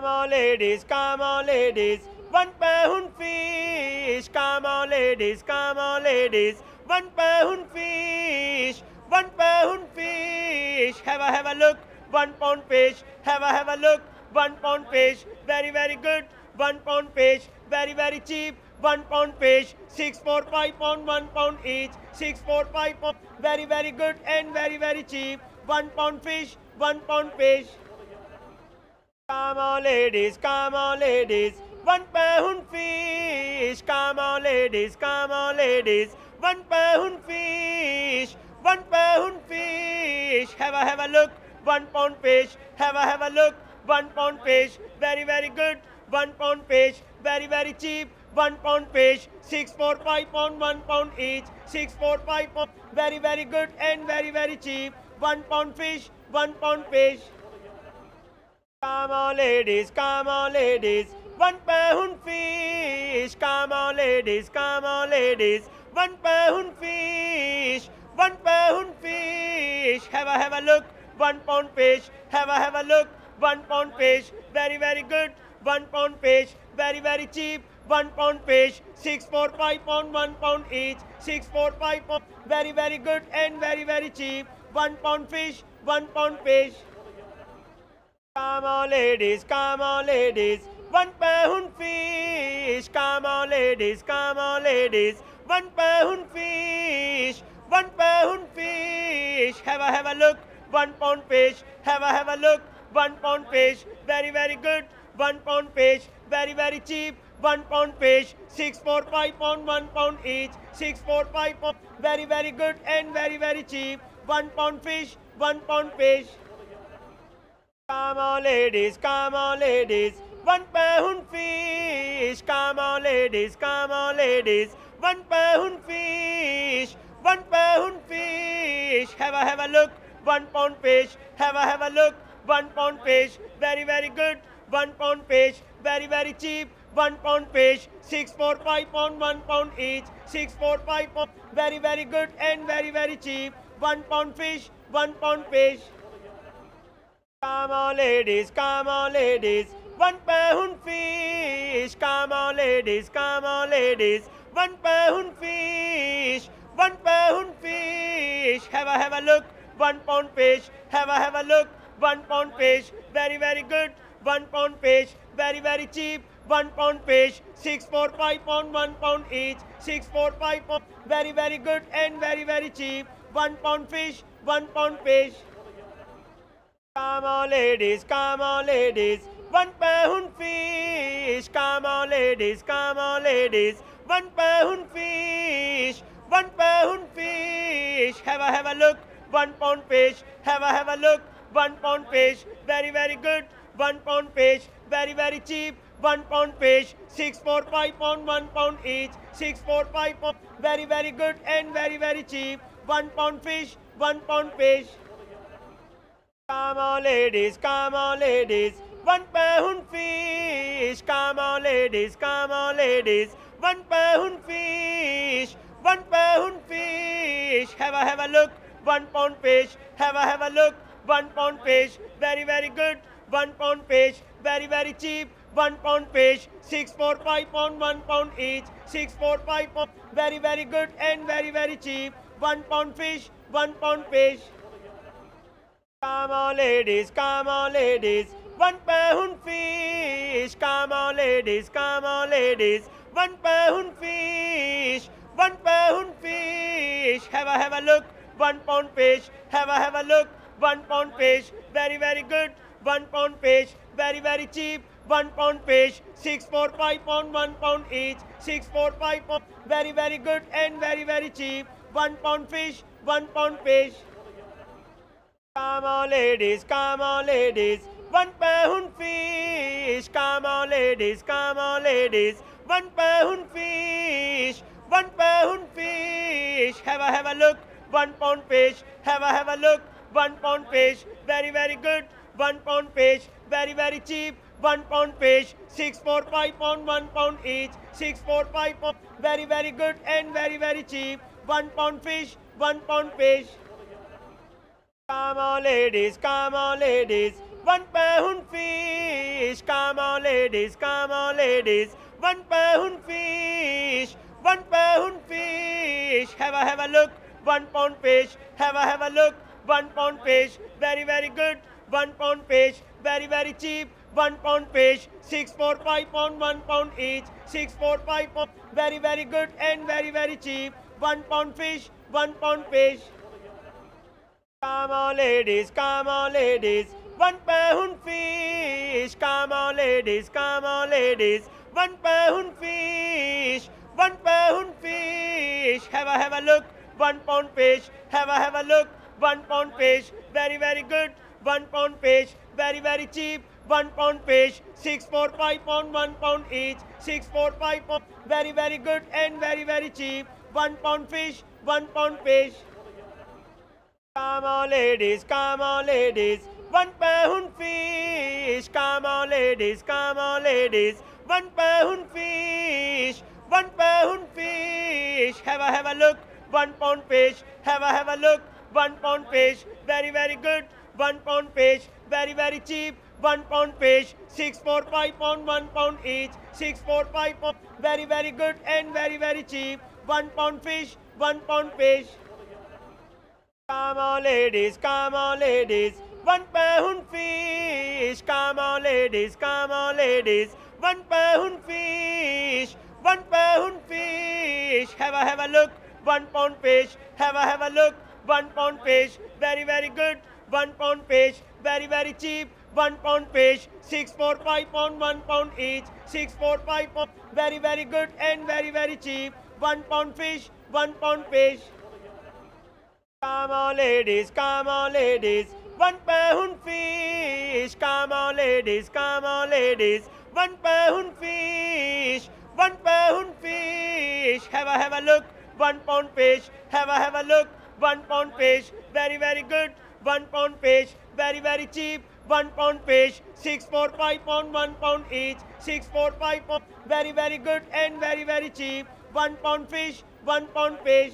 on ladies, come on ladies, £1 fish. Come on ladies, come on ladies, £1 fish. £1 fish. Have a look, £1 fish. Have a look, £1 fish. Very good. £1 fish. Very cheap. £1 fish. 6, 4, 5 pound, £1 each. 6, 4, 5 pound. Very good and very cheap. £1 fish. £1 fish. Come on ladies, come on ladies, £1 fish. Come on ladies, come on ladies, £1 fish. £1 fish. Have a look, £1 fish. Have a look, £1 fish. Very good. £1 fish. Very cheap. £1 fish. 6, 4, 5 pound, £1 each. 6, 4, 5 pound. Very good and very cheap. £1 fish. £1 fish. Come on ladies, come on ladies, £1 fish. Come on ladies, come on ladies, £1 fish. £1 fish. Have a look, £1 fish. Have a look, £1 fish. Very good. £1 fish. Very cheap. £1 fish. 6, 4, 5 pound, £1 each. 6, 4, 5 pound. Very good and very cheap. £1 fish. £1 fish. Come on ladies, come on ladies, £1 fish. Come on ladies, come on ladies, £1 fish. £1 fish. Have a look, £1 fish. Have a look, £1 fish. Very good. £1 fish. Very cheap. £1 fish. 6, 4, 5 pound, £1 each. 6, 4, 5 pound. Very good and very cheap. £1 fish. £1 fish. Come on ladies, come on ladies, £1 fish. Come on ladies, come on ladies, £1 fish. £1 fish. Have a look, £1 fish. Have a look, £1 fish. Very good. £1 fish. Very cheap. £1 fish. 6, 4, 5 pound, £1 each. 6, 4, 5 pound. Very good and very cheap. £1 fish. £1 fish. Come on ladies, come on ladies, £1 fish. Come on ladies, come on ladies, £1 fish. £1 fish. Have a look, £1 fish. Have a look, £1 fish. Very good. £1 fish. Very cheap. £1 fish. 6, 4, 5 pound, £1 each. 6, 4, 5 pound. Very good and very cheap. £1 fish. £1 fish. Come on ladies, come on ladies, £1 fish. Come on ladies, come on ladies, £1 fish. £1 fish. Have a look, £1 fish. Have a look, £1 fish. Very good. £1 fish. Very cheap. £1 fish. 6, 4, 5 pound, £1 each. 6, 4, 5 pound. Very good and very cheap. £1 fish. £1 fish. Come on ladies, come on ladies, £1 fish. Come on ladies, come on ladies, £1 fish. £1 fish. Have a look, £1 fish. Have a look, £1 fish. Very good. £1 fish. Very cheap. £1 fish. 6, 4, 5 pound, £1 each. 6, 4, 5 pound. Very good and very cheap. £1 fish. £1 fish. Come on ladies, come on ladies, £1 fish. Come on ladies, come on ladies, £1 fish. £1 fish. Have a look, £1 fish. Have a look, £1 fish. Very good. £1 fish. Very cheap. £1 fish. 6, 4, 5 pound, £1 each. 6, 4, 5 pound. Very good and very cheap. £1 fish. £1 fish. Come on ladies, come on ladies, £1 fish. Come on ladies, come on ladies, £1 fish. £1 fish. Have a look, £1 fish. Have a look, £1 fish. Very good. £1 fish. Very cheap. £1 fish. 6, 4, 5 pound, £1 each. 6, 4, 5 pound. Very good and very cheap. £1 fish. £1 fish. Come on ladies, come on ladies, £1 fish. Come on, ladies, come on, ladies. £1 fish. £1 fish. Have a look. £1 fish. Have a look. £1 fish. Very good. £1 fish. Very cheap. £1 fish. 6, 4, 5 pound. £1 each. 6, 4, 5 pound. Very good and very cheap. £1 fish. £1 fish. Come on, ladies, come on, ladies. £1 fish. Come on, ladies, come on, ladies. £1 fish. £1 fish. Have a look. £1 fish. Have a look. £1 fish. Very good. £1 fish. Very cheap. £1 fish. 6, 4, 5 pound. £1 each. 6, 4, 5 pound. Very good and very cheap. £1 fish. £1 fish. Come on, ladies, come on, ladies. £1 fish. Come on, ladies, come on, ladies. £1 fish. £1 fish. Have a look. £1 fish. Have a look. £1 fish. Very good. £1 fish. Very cheap. £1 fish. 6, 4, 5 pound. £1 each. 6, 4, 5 pound. Very good and very cheap. £1 fish. £1 fish. Come on, ladies, come on, ladies. £1 fish. Come on, ladies, come on, ladies. £1 fish. £1 fish. Have a look. £1 fish. Have a look. £1 fish. Very good. £1 fish. Very cheap. £1 fish. 6, 4, 5 pound. £1 each. 6, 4, 5 pound. Very good and very cheap. £1 fish. £1 fish. Come on, ladies, come on, ladies. £1 fish. Come on, ladies, come on, ladies. £1 fish. £1 fish. Have a look. £1 fish. Have a look. £1 fish. Very good. £1 fish. Very cheap. £1 fish. 6, 4, 5 pound. £1 each. 6, 4, 5 pound. Very good and very cheap. £1 fish. £1 fish.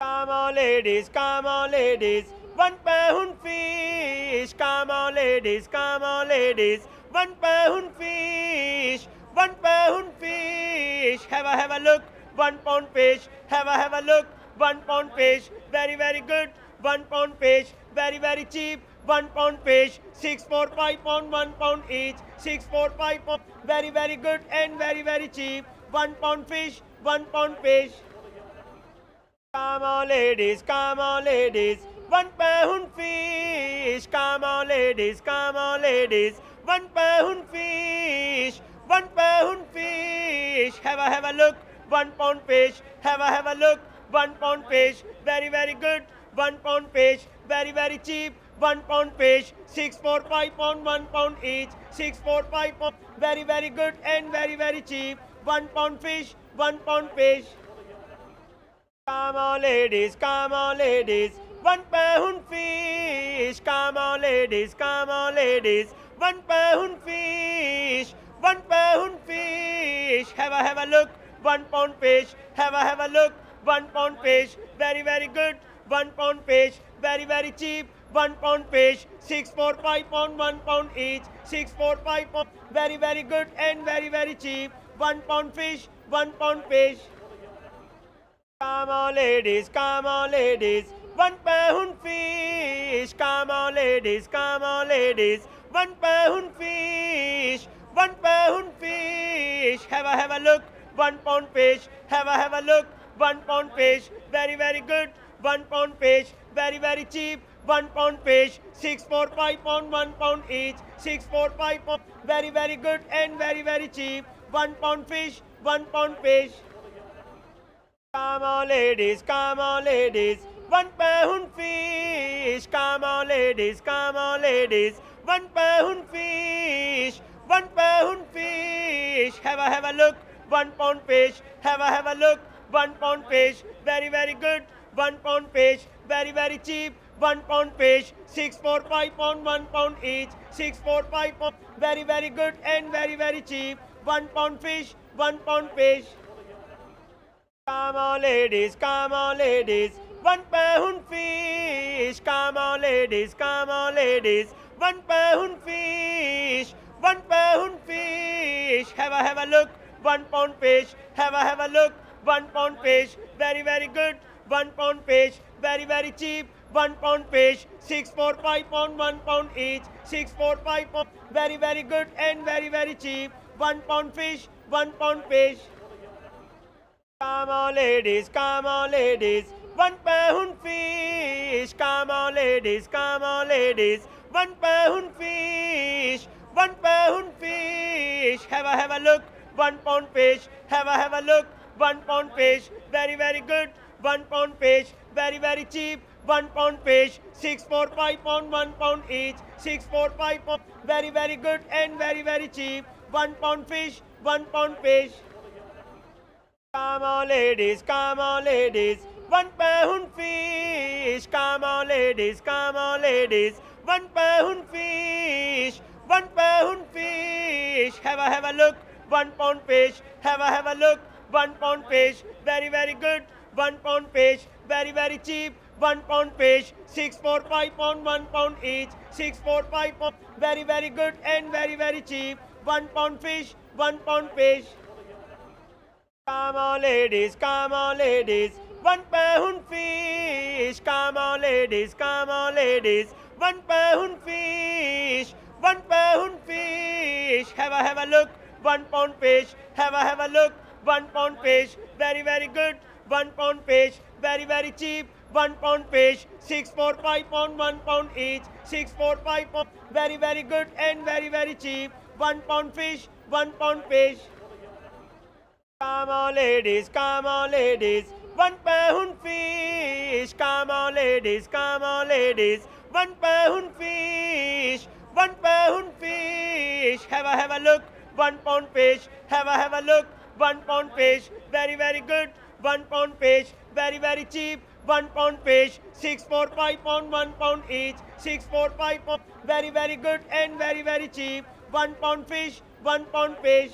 Come on, ladies, come on, ladies. £1 fish. Come on, ladies, come on, ladies. £1 fish. £1 fish. Have a look. £1 fish. Have a look. £1 fish. Very good. £1 fish. Very cheap. £1 fish. 6, 4, 5 pound. £1 each. 6, 4, 5 pound. Very good and very cheap. £1 fish. £1 fish. Come on, ladies, come on, ladies. £1 fish. Come on, ladies, come on, ladies. £1 fish. £1 fish. Have a look. £1 fish. Have a look. £1 fish. Very good. £1 fish. Very cheap. £1 fish. 6, 4, 5 pound. £1 each. 6, 4, 5 pound. Very good and very cheap. £1 fish. £1 fish. Come on, ladies, come on, ladies. £1 fish. Come on, ladies, come on, ladies. £1 fish. £1 fish. Have a look. £1 fish. Have a look. £1 fish. Very good. £1 fish. Very cheap. £1 fish. 6, 4, 5 pound. £1 each. 6, 4, 5 pound. Very good and very cheap. £1 fish. £1 fish. Come on, ladies, come on, ladies. £1 fish. Come on, ladies, come on, ladies. £1 fish. £1 fish. Have a look. £1 fish. Have a look. £1 fish. Very good. £1 fish. Very cheap. £1 fish. 6, 4, 5 pound. £1 each. 6, 4, 5 pound. Very good and very cheap. £1 fish. £1 fish. Come on, ladies, come on, ladies. £1 fish. Come on, ladies, come on, ladies. £1 fish. £1 fish. Have a look. £1 fish. Have a look. £1 fish. Very good. £1 fish. Very cheap. £1 fish. 6, 4, 5 pound. £1 each. 6, 4, 5 pound. Very good and very cheap. £1 fish. £1 fish. Come on, ladies, come on, ladies. £1 fish. Come on, ladies, come on, ladies. £1 fish, £1 fish. Have a look, £1 fish. Have a look, £1 fish. Very, very good. £1 fish. Very, very cheap. £1 fish. 6, 4, 5 pound, £1 each. 6, 4, 5 pound. Very, very good and very, very cheap. £1 fish. £1 fish. Come on, ladies, come on, ladies. £1 fish. Come on, ladies, come on, ladies. £1 fish. £1 fish. Have a look. £1 fish. Have a look. £1 fish. Very, very good. £1 fish. Very, very cheap. £1 fish. 6, 4, 5 pound, £1 each. 6, 4, 5 pound. Very, very good and very, very cheap. £1 fish. £1 fish. Come on, ladies, come on, ladies. £1 fish. Come on, ladies, come on, ladies. £1 fish. £1 fish. Have a look. £1 fish. Have a look. £1 fish. Very, very good. £1 fish. Very, very cheap. £1 fish. 6, 4, 5 pound, £1 each. 6, 4, 5 pound. Very, very good and very, very cheap. £1 fish. £1 fish. Come on, ladies, come on, ladies. £1 fish. Come on, ladies, come on, ladies. £1 fish. £1 fish. Have a look. £1 fish. Have a look. £1 fish. Very, very good. £1 fish. Very, very cheap. £1 fish. 6, 4, 5 pound, £1 each. 6, 4, 5 pound. Very, very good and very, very cheap. £1 fish. £1 fish. Come on, ladies, come on, ladies. £1 fish. Come on, ladies, come on, ladies. £1 fish. £1 fish. Have a look. £1 fish. Have a look. £1 fish. Very, very good. £1 fish. Very, very cheap. £1 fish. 6, 4, 5 pound, £1 each. 6, 4, 5 pound. Very, very good and very, very cheap. £1 fish. £1 fish.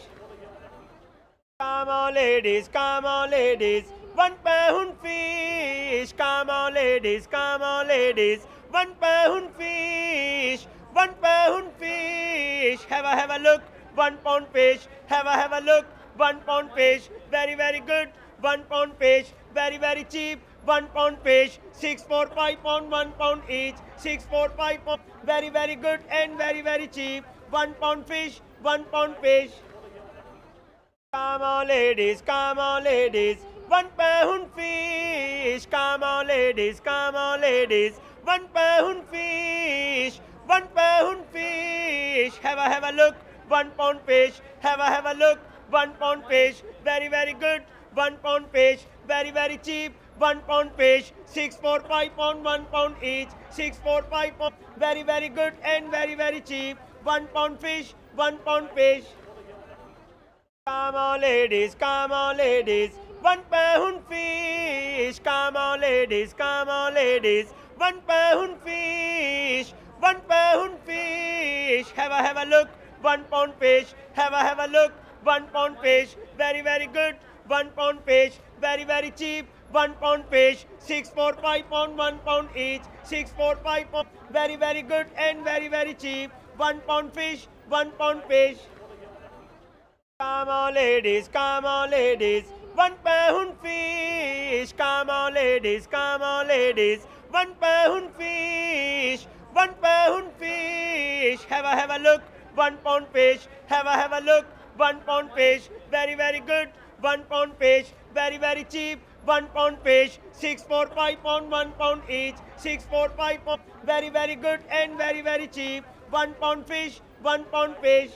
Come on, ladies, come on, ladies. £1 fish. Come on, ladies, come on, ladies. £1 fish. £1 fish. Have a look. £1 fish. Have a look. £1 fish. Very, very good. £1 fish. Very, very cheap. £1 fish. 6, 4, 5 pound, £1 each. 6, 4, 5 pound. Very, very good and very, very cheap. £1 fish. £1 fish. Come on, ladies, come on, ladies. £1 fish. Come on, ladies, come on, ladies. £1 fish. £1 fish. Have a look. £1 fish. Have a look. £1 fish. Very, very good. £1 fish. Very, very cheap. £1 fish. 6, 4, 5 pound, £1 each. 6, 4, 5 pound. Very, very good and very, very cheap. £1 fish. £1 fish. Come on, ladies, come on, ladies. £1 fish. Come on, ladies, come on, ladies. £1 fish. £1 fish. Have a look. £1 fish. Have a look. £1 fish. Very, very good. £1 fish. Very, very cheap. £1 fish. 6, 4, 5 pound, £1 each. 6, 4, 5 pound. Very, very good and very, very cheap. £1 fish. £1 fish. Come on, ladies, come on, ladies. £1 fish. Come on, ladies, come on, ladies. £1 fish. £1 fish. Have a look. £1 fish. Have a look. £1 fish. Very, very good. £1 fish. Very, very cheap. £1 fish. 6, 4, 5 pound, £1 each. 6, 4, 5 pound. Very, very good and very, very cheap. £1 fish. £1 fish.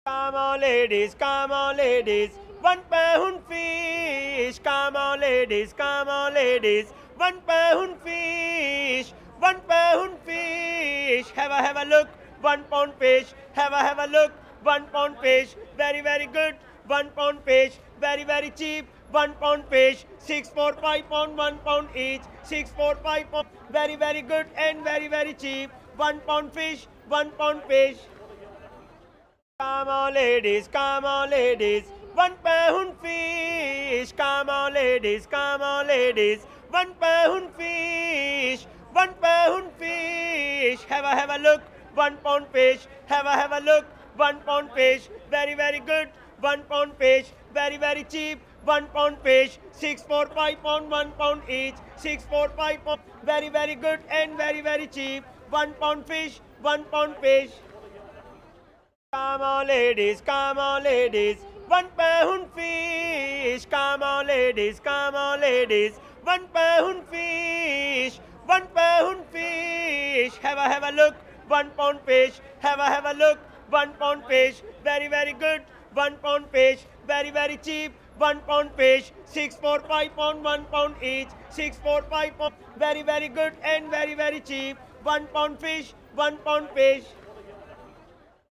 Come on, ladies, come on, ladies. £1 fish. Come on, ladies, come on, ladies. £1 fish. £1 fish. Have a look. £1 fish. Have a look. £1 fish. Very, very good. £1 fish. Very, very cheap. £1 fish. 6, 4, 5 pound, £1 each. 6, 4, 5 pound. Very, very good and very, very cheap. £1 fish. £1 fish. Come on, ladies, come on, ladies. £1 fish. Come on, ladies, come on, ladies. £1 fish. one pound fish. Have a look, 1 pound fish. Have a look, 1 pound fish. Very good. 1 pound fish, very cheap. 1 pound fish, 6 4 5 pound, 1 pound each. 6 4 5 pound, very good and very cheap. 1 pound fish, 1 pound fish. Come on ladies, come on ladies, 1 pound fish. Come on ladies, come on ladies, 1 pound fish. 1 pound fish. Have a look, 1 pound fish. Have a look, 1 pound fish. Very good. 1 pound fish, very cheap. 1 pound fish, 6 4 5 pound, 1 pound each. 6 4 5 pound, very good and very cheap. 1 pound fish, 1 pound fish.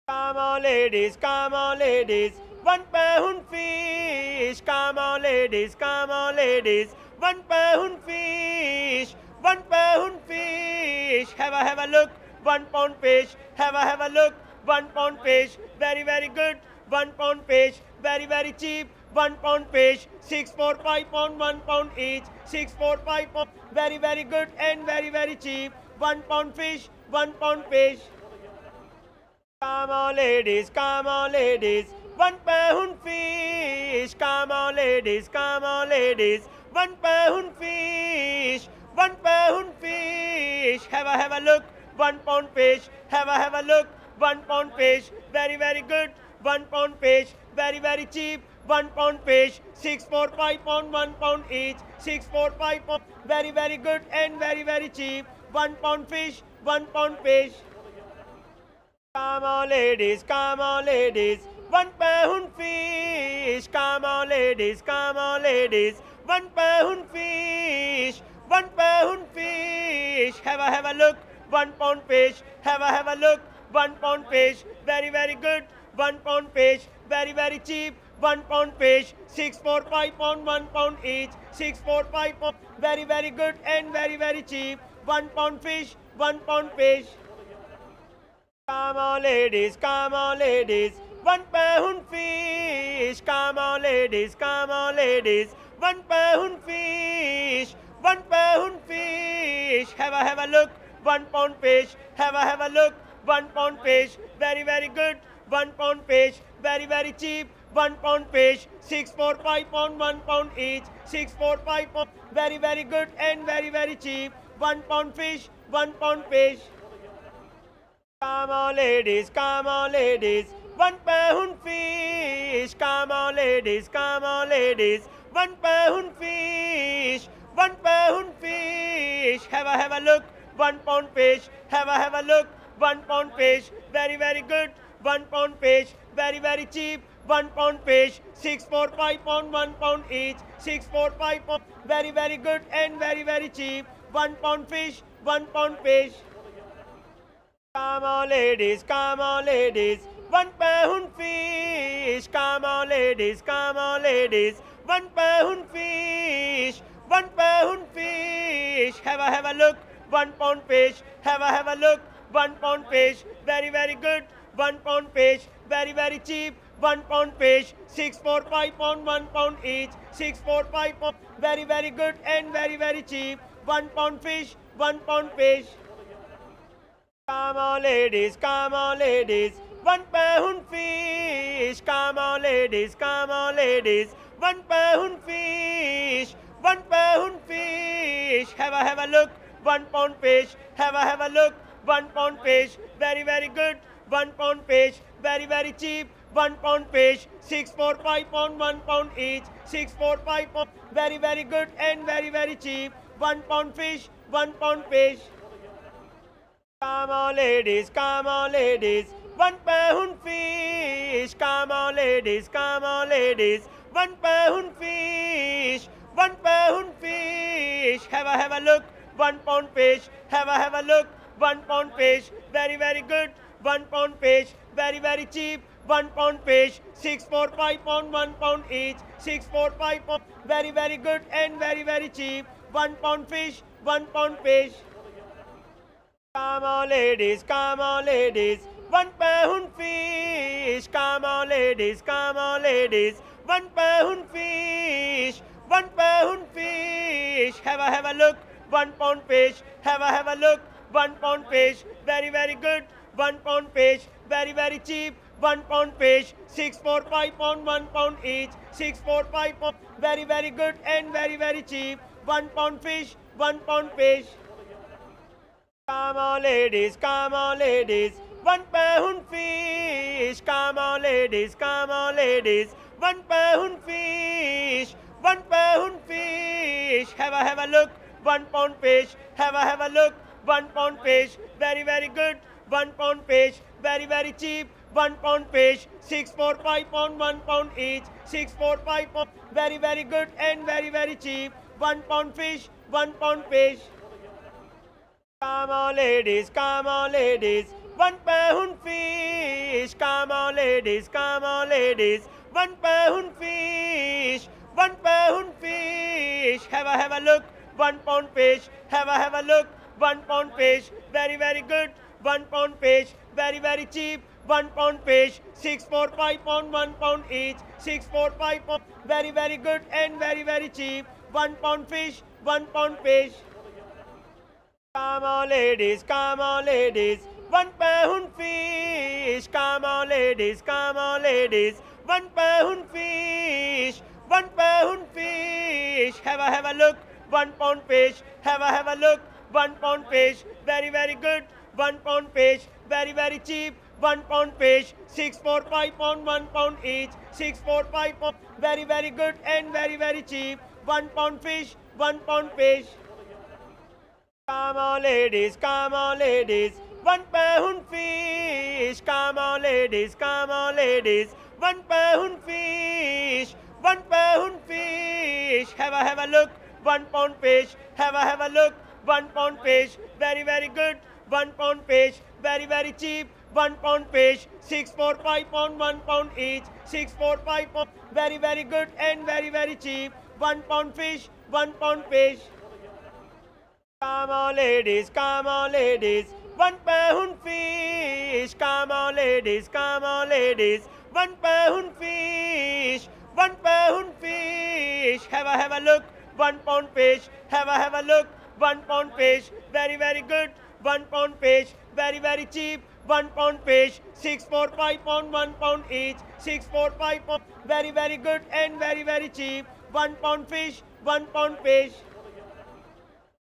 Come on ladies, come on ladies, 1 pound fish. Come on ladies, come on ladies, 1 pound fish. 1 pound fish. Have a look, 1 pound fish. Have a look, 1 pound fish. Very good. 1 pound fish, very cheap. 1 pound fish, 6 4 5 pound, 1 pound each. 6 4 5 pound, very good and very cheap. 1 pound fish, 1 pound fish. Come on ladies, come on ladies, 1 pound fish. Come on ladies, come on ladies, 1 pound fish. 1 pound fish. Have a look, 1 pound fish. Have a look, 1 pound fish. Very good. 1 pound fish, very cheap. 1 pound fish, 6 4 5 pound, 1 pound each. 6 4 5 pound, very good and very cheap. 1 pound fish, 1 pound fish. Come on ladies, come on ladies, 1 pound fish. Come on ladies, come on ladies, 1 pound fish. 1 pound fish. Have a look, 1 pound fish. Have a look, 1 pound fish. Very good. 1 pound fish, very cheap. 1 pound fish, 6 4 5 pound, 1 pound each. 6 4 5 pound, very good and very cheap. 1 pound fish, 1 pound fish. Come on ladies, come on ladies, 1 pound fish. Come on ladies, come on ladies, 1 pound fish. 1 pound fish. Have a look, 1 pound fish. Have a look, 1 pound fish. Very good. 1 pound fish, very cheap. 1 pound fish, 6 4 5 pound, 1 pound each. 6 4 5 pound, very good and very cheap. 1 pound fish, 1 pound fish. Come on ladies, come on ladies, 1 pound fish. Come on ladies, come on ladies, 1 pound fish. 1 pound fish. Have a look, 1 pound fish. Have a look, 1 pound fish. Very good. 1 pound fish, very cheap. 1 pound fish, 6 4 5 pound, 1 pound each. 6 4 5 pound, very good and very cheap. 1 pound fish, 1 pound fish. Come on ladies, come on ladies, 1 pound fish. Come on ladies, come on ladies, 1 pound fish. 1 pound fish. Have a look, 1 pound fish. Have a look, 1 pound fish. Very good. 1 pound fish, very cheap. 1 pound fish, 6 4 5 pound, 1 pound each. 6 4 5 pound, very good and very cheap. 1 pound fish, 1 pound fish. Come on ladies, come on ladies, 1 pound fish. Come on ladies, come on ladies, 1 pound fish. 1 pound fish. Have a look, 1 pound fish. Have a look, 1 pound fish. Very good. 1 pound fish, very cheap. 1 pound fish, 6 4 5 pound, 1 pound each. 6 4 5 pound, very good and very cheap. 1 pound fish, 1 pound fish. Come on ladies, come on ladies, 1 pound fish. Come on ladies, come on ladies, 1 pound fish. 1 pound fish. Have a look, 1 pound fish. Have a look, 1 pound fish. Very good. 1 pound fish, very cheap. 1 pound fish, 6 4 5 pound, 1 pound each. 6 4 5 pound, very good and very cheap. 1 pound fish, 1 pound fish. Come on ladies, come on ladies, 1 pound fish. Come on ladies, come on ladies, 1 pound fish. 1 pound fish. Have a look, £1 fish. Have a look. £1 fish. Very good. £1 fish. Very cheap. £1 fish. 6, 4, 5 pound, £1 each. 6, 4, 5 pound. Very good and very cheap. £1 fish. £1 fish. Come on ladies, come on ladies. £1 fish. Come on ladies, come on ladies. £1 fish. £1 fish. Have a look. £1 fish. Have a look. £1 fish. Very good. £1 fish. Very cheap. £1 fish. 6, 4, 5 pound, £1 each. 6, 4, 5 pound. Very good and very cheap. £1 fish. £1 fish. Come on ladies, come on ladies. £1 fish. Come on ladies, come on ladies. £1 fish. £1 fish. Have a look. £1 fish. Have a look. £1 fish. Very good. £1 fish. Very cheap. £1 fish. 6, 4, 5 pound, £1 each. 6, 4, 5 pound. Very good and very cheap. £1 fish. £1 fish. Come on ladies, come on ladies. £1 fish. Come on ladies, come on ladies. £1 fish. £1 fish. Have a look. £1 fish. Have a look. £1 fish. Very good. £1 fish. Very cheap. £1 fish. 6, 4, 5 pound, £1 each. 6, 4, 5 pound. Very good and very cheap. £1 fish. £1 fish. Come on ladies, come on ladies. £1 fish. Come on ladies, come on ladies. £1 fish. £1 fish. Have a look. £1 fish. Have a look. £1 fish. Very good. £1 fish. Very cheap. £1 fish. 6, 4, 5 pound, £1 each. 6, 4, 5 pound. Very good and very cheap. £1 fish. £1 fish. Come on ladies, come on ladies. £1 fish. Come on ladies, come on ladies. £1 fish. £1 fish. Have a look. £1 fish. Have a look. £1 fish. Very good. £1 fish. Very cheap. £1 fish. 6, 4, 5 pound, £1 each. 6, 4, 5 pound. Very good and very cheap. £1 fish. £1 fish.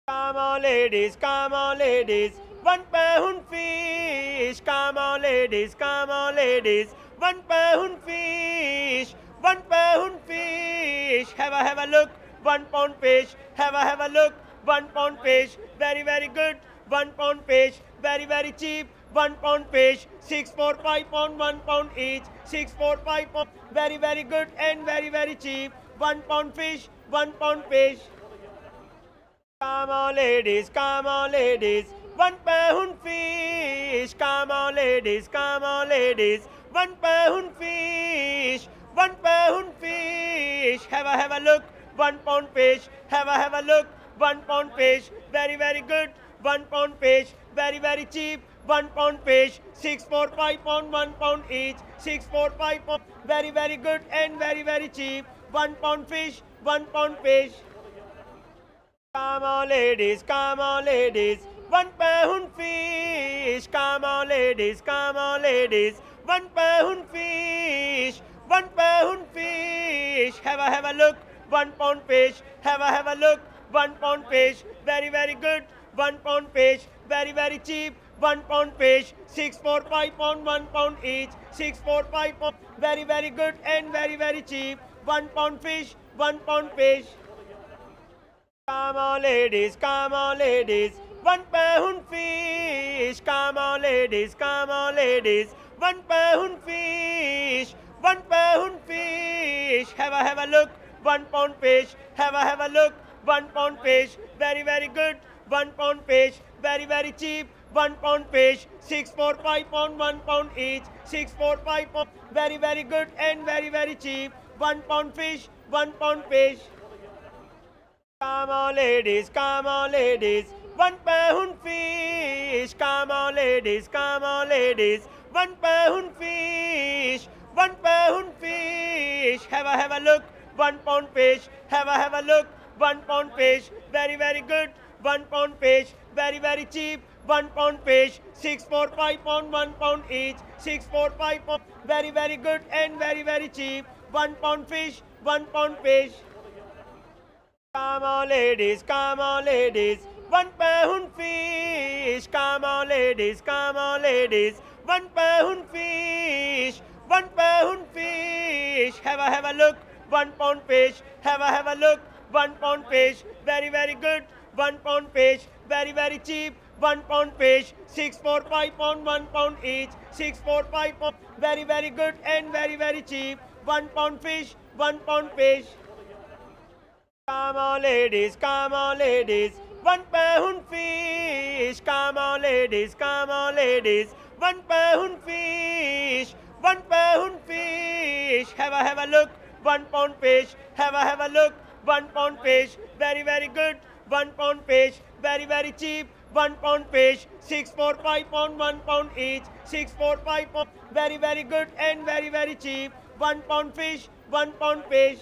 Come on ladies, come on ladies. £1 fish. Come on ladies, come on ladies. £1 fish. £1 fish. Have a look. £1 fish. Have a look. £1 fish. Very good. £1 fish. Very cheap. £1 fish. 6, 4, 5 pound, £1 each. 6, 4, 5 pound. Very good and very cheap. £1 fish. £1 fish. Come on ladies, come on ladies. £1 fish. Come on ladies, come on ladies. £1 fish. £1 fish. Have a look. £1 fish. Have a look. £1 fish. Very good. £1 fish. Very cheap. £1 fish. 6, 4, 5 pound, £1 each. 6, 4, 5 pound. Very good and very cheap. £1 fish. £1 fish. Come on ladies, come on ladies. £1 fish. Come on ladies, come on ladies. £1 fish. £1 fish. Have a look. £1 fish. Have a look. £1 fish. Very good. £1 fish. Very cheap. £1 fish. 6, 4, 5 pound, £1 each. 6, 4, 5 pound. Very good and very cheap. £1 fish. £1 fish. Come on ladies, come on ladies. £1 fish. Come on ladies, come on ladies. £1 fish. £1 fish. Have a look. £1 fish. Have a look. £1 fish. Very good. £1 fish. Very cheap. £1 fish. 6, 4, 5 pound, £1 each. 6, 4, 5 pound. Very good and very cheap. £1 fish. £1 fish. Come on ladies, come on ladies. £1 fish. Come on ladies, come on ladies. £1 fish. £1 fish. Have a look. £1 fish. Have a look. £1 fish. Very good. £1 fish, very very cheap. £1 fish, 6 for £5, £1 each. 6 for £5, very very good and very very cheap. £1 fish, £1 fish. Come on ladies, come on ladies. £1 fish. Come on ladies, come on ladies. £1 fish. £1 fish. Have a look. £1 fish. Have a look. £1 fish. Very very good. £1 fish. Very very cheap. £1 fish. 6 for £5, £1 each. 6 for £5. Very very good and very very cheap. £1 fish. £1 fish. Come on ladies, come on ladies. £1 fish. Come on ladies, come on ladies. £1 fish. £1 fish. Have a look. £1 fish. Have a look. £1 fish. Very very good. £1 fish. Very very cheap. £1 fish. 6 for £5, £1 each. 6 for £5. Very very good and very very cheap. £1 fish. £1 fish.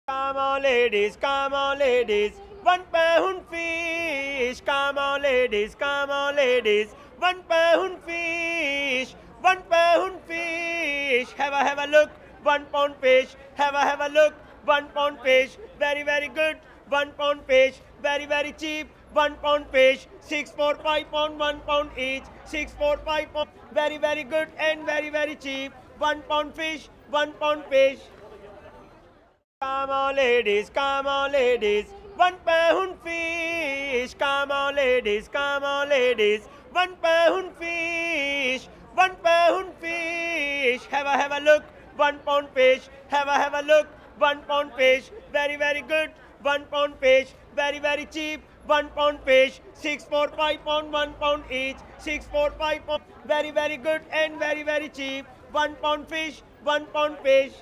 Come on ladies, come on ladies. £1 fish. Come on ladies, come on ladies. £1 fish. £1 fish. Have a look. £1 fish. Have a look. £1 fish. Very very good. £1 fish. Very very cheap. £1 fish. 6 for £5, £1 each. 6 for £5. Very very good and very very cheap. £1 fish. £1 fish. Come on ladies, come on ladies. £1 fish. Come on ladies, come on ladies. £1 fish. £1 fish. Have a look. £1 fish. Have a look. £1 fish. Very very good. £1 fish. Very very cheap. £1 fish. 6 for £5, £1 each. 6 for £5. Very very good and very very cheap. £1 fish. £1 fish.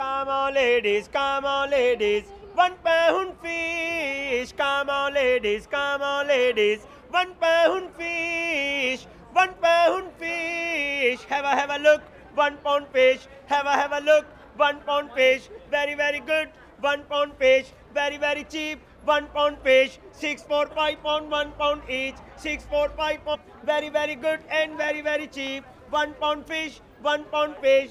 Come on ladies, come on ladies. £1 fish. Come on ladies, come on ladies. £1 fish. £1 fish. Have a look. £1 fish. Have a look. £1 fish. Very very good. £1 fish. Very very cheap. £1 fish. 6 for £5, £1 each. 6 for £5. Very very good and very very cheap. £1 fish. £1 fish.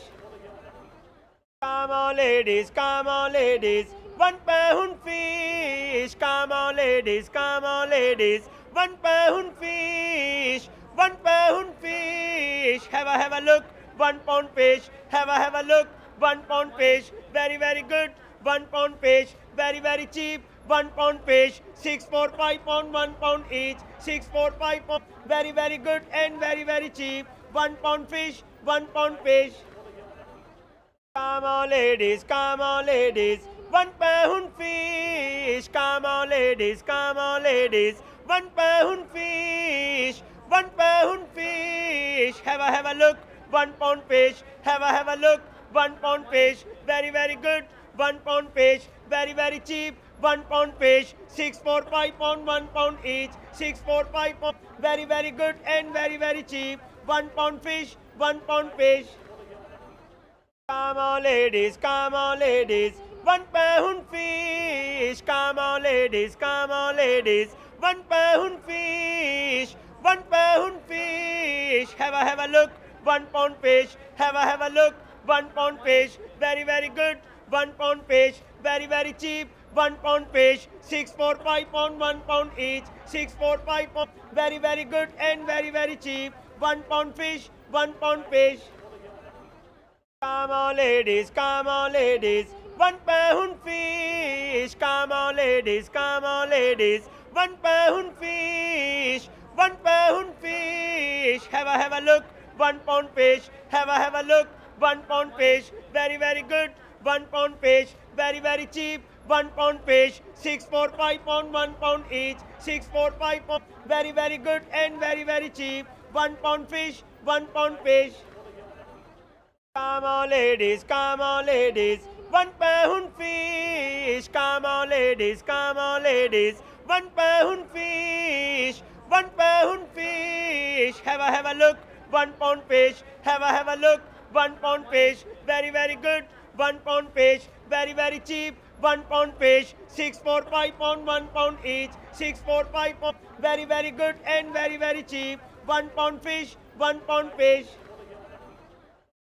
Come on ladies, come on ladies. £1 fish. Come on ladies, come on ladies. £1 fish. £1 fish. Have a look. £1 fish. Have a look. £1 fish. Very very good. £1 fish. Very very cheap. £1 fish. 6 for £5, £1 each. 6 for £5. Very very good and very very cheap. £1 fish. £1 fish. Come on ladies, come on ladies. £1 fish. Come on ladies, come on ladies. £1 fish. £1 fish. Have a look. £1 fish. Have a look. £1 fish. Very very good. £1 fish. Very very cheap. £1 fish. 6 for £5, £1 each. 6 for £5. Very very good and very very cheap. £1 fish. £1 fish. Come on ladies, come on ladies. £1 fish. Come on ladies, come on ladies. £1 fish. £1 fish. Have a look. £1 fish. Have a look. £1 fish. Very very good. £1 fish. Very very cheap. £1 fish. 6 for £5, £1 each. 6 for £5. Very very good and very very cheap. £1 fish. £1 fish. Come on ladies, come on ladies. £1 fish. Come on ladies, come on ladies. £1 fish. £1 fish. Have a look. £1 fish. Have a look. £1 fish. Very very good. £1 fish. Very very cheap. £1 fish. 6 for £5, £1 each. 6 for £5. Very very good and very very cheap. £1 fish. £1 fish. Come on ladies, come on ladies. £1 fish. Come on ladies, come on ladies. £1 fish. £1 fish. Have a look. £1 fish. Have a look. £1 fish. Very very good. £1 fish. Very very cheap. £1 fish, 6, 4, 5 pound, £1 each, 6, 4, 5 pound, very, very good and very, very cheap, £1 fish, £1 fish.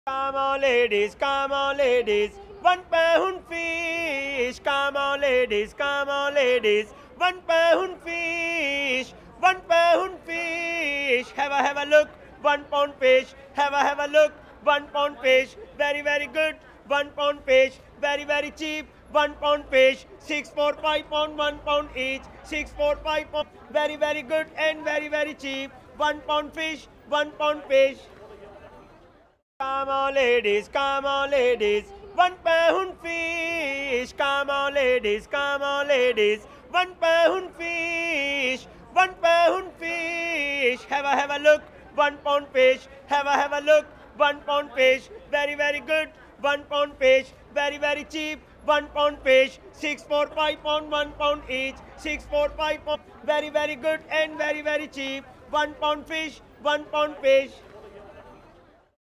Come on ladies, come on ladies, £1 fish, come on ladies, come on ladies, £1 fish, £1 fish, have a look, £1 fish, have a look, £1 fish, very, very good, £1 fish, very, very cheap, £1 fish, 6, 4, 5 pound, £1 each, 6, 4, 5 pound, very, very good and very, very cheap, £1 fish, £1 fish. Come on ladies, come on ladies, £1 fish, come on ladies, come on ladies, £1 fish, £1 fish, have a look, £1 fish, have a look, £1 fish, very, very good, £1 fish, very, very cheap, £1 fish, 6, 4, 5 pound, £1 each, 6, 4, 5 pound, very, very good and very, very cheap, £1 fish, £1 fish.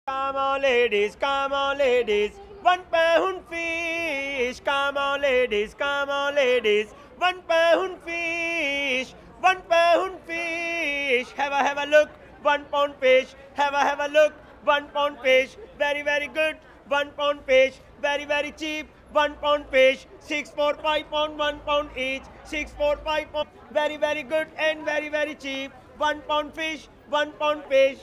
Come on ladies, come on ladies, £1 fish, come on ladies, come on ladies, £1 fish, £1 fish, have a look, £1 fish, have a look, £1 fish, very, very good, £1 fish, very, very cheap, £1 fish, 6, 4, 5 pound, £1 each, 6, 4, 5 pound, very, very good and very, very cheap, £1 fish, £1 fish.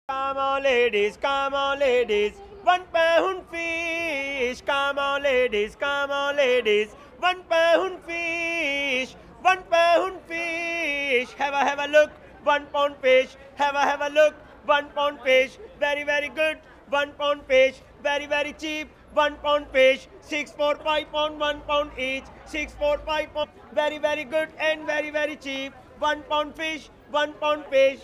Come on ladies, come on ladies, £1 fish, come on ladies, come on ladies, £1 fish, £1 fish, have a look, £1 fish, have a look, £1 fish, very, very good, £1 fish, very, very cheap, £1 fish, 6, 4, 5 pound, £1 each, 6, 4, 5 pound, very, very good and very, very cheap, £1 fish, £1 fish.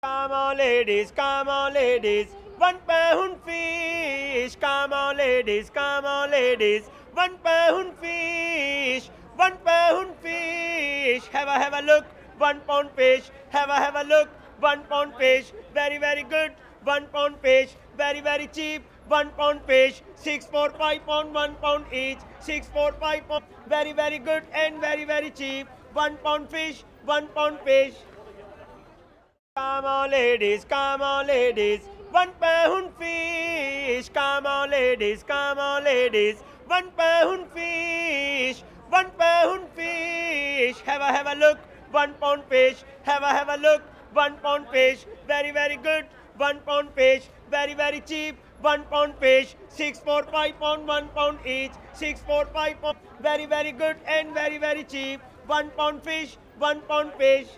Come on ladies, come on ladies, £1 fish, come on ladies, come on ladies, £1 fish, £1 fish, have a look, £1 fish, have a look, £1 fish, very, very good, £1 fish, very, very cheap, £1 fish, 6, 4, 5 pound, £1 each, 6, 4, 5 pound, very, very good and very, very cheap, £1 fish, £1 fish. Come on ladies, come on ladies, £1 fish, come on ladies, come on ladies, £1 fish, £1 fish, have a look, £1 fish, have a look, £1 fish, very, very good, £1 fish, very, very cheap, £1 fish, 6, 4, 5 pound, £1 each, 6, 4, 5 pound, very, very good and very, very cheap, £1 fish, £1 fish.